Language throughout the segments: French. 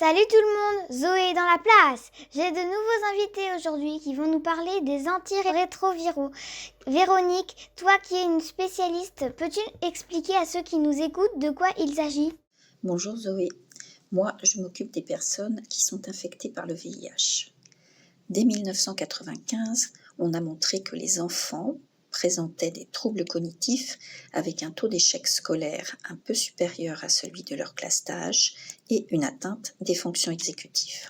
Salut tout le monde, Zoé est dans la place. J'ai de nouveaux invités aujourd'hui qui vont nous parler des antirétroviraux. Véronique, toi qui es une spécialiste, peux-tu expliquer à ceux qui nous écoutent de quoi il s'agit ? Bonjour Zoé, moi je m'occupe des personnes qui sont infectées par le VIH. Dès 1995, on a montré que les enfants présentaient des troubles cognitifs avec un taux d'échec scolaire un peu supérieur à celui de leur classe d'âge et une atteinte des fonctions exécutives.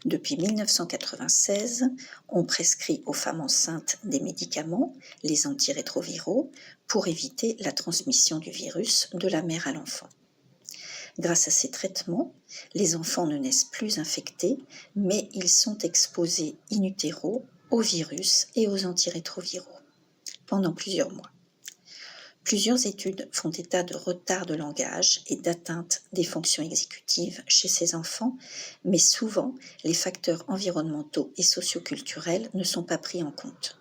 Depuis 1996, on prescrit aux femmes enceintes des médicaments, les antirétroviraux, pour éviter la transmission du virus de la mère à l'enfant. Grâce à ces traitements, les enfants ne naissent plus infectés, mais ils sont exposés in utero au virus et aux antirétroviraux pendant plusieurs mois. Plusieurs études font état de retard de langage et d'atteinte des fonctions exécutives chez ces enfants, mais souvent les facteurs environnementaux et socioculturels ne sont pas pris en compte.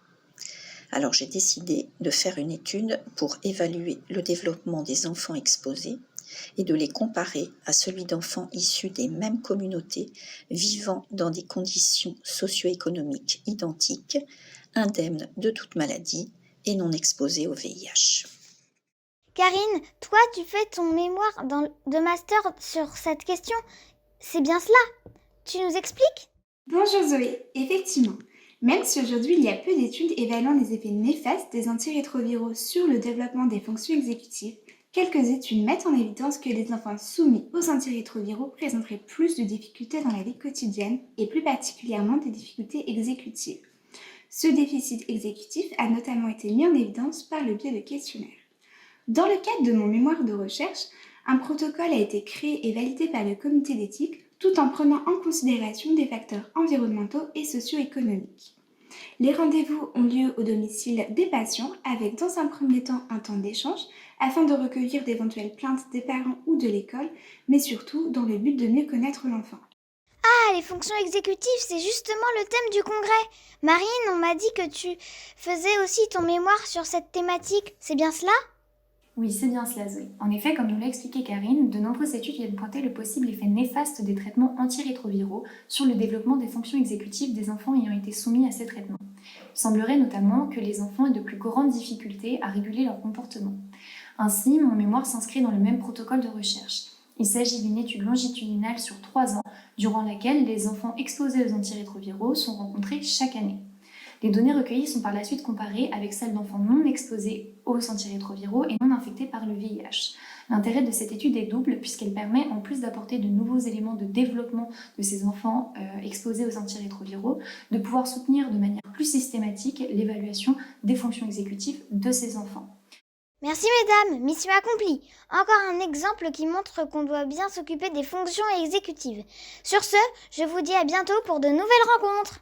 Alors j'ai décidé de faire une étude pour évaluer le développement des enfants exposés et de les comparer à celui d'enfants issus des mêmes communautés vivant dans des conditions socio-économiques identiques, indemnes de toute maladie et non exposés au VIH. Karine, toi tu fais ton mémoire de master sur cette question. C'est bien cela ? Tu nous expliques ? Bonjour Zoé, effectivement. Même si aujourd'hui il y a peu d'études évaluant les effets néfastes des antirétroviraux sur le développement des fonctions exécutives, quelques études mettent en évidence que les enfants soumis aux antirétroviraux présenteraient plus de difficultés dans la vie quotidienne et plus particulièrement des difficultés exécutives. Ce déficit exécutif a notamment été mis en évidence par le biais de questionnaires. Dans le cadre de mon mémoire de recherche, un protocole a été créé et validé par le comité d'éthique tout en prenant en considération des facteurs environnementaux et socio-économiques. Les rendez-vous ont lieu au domicile des patients avec dans un premier temps un temps d'échange afin de recueillir d'éventuelles plaintes des parents ou de l'école, mais surtout dans le but de mieux connaître l'enfant. Ah, les fonctions exécutives, c'est justement le thème du congrès. Marine, on m'a dit que tu faisais aussi ton mémoire sur cette thématique, c'est bien cela ? Oui, c'est bien cela, Zoé. En effet, comme nous l'a expliqué Karine, de nombreuses études viennent pointer le possible effet néfaste des traitements antirétroviraux sur le développement des fonctions exécutives des enfants ayant été soumis à ces traitements. Il semblerait notamment que les enfants aient de plus grandes difficultés à réguler leur comportement. Ainsi, mon mémoire s'inscrit dans le même protocole de recherche. Il s'agit d'une étude longitudinale sur 3 ans, durant laquelle les enfants exposés aux antirétroviraux sont rencontrés chaque année. Les données recueillies sont par la suite comparées avec celles d'enfants non exposés aux antirétroviraux et non infectés par le VIH. L'intérêt de cette étude est double puisqu'elle permet, en plus d'apporter de nouveaux éléments de développement de ces enfants exposés aux antirétroviraux, de pouvoir soutenir de manière plus systématique l'évaluation des fonctions exécutives de ces enfants. Merci mesdames, mission accomplie. Encore un exemple qui montre qu'on doit bien s'occuper des fonctions exécutives. Sur ce, je vous dis à bientôt pour de nouvelles rencontres.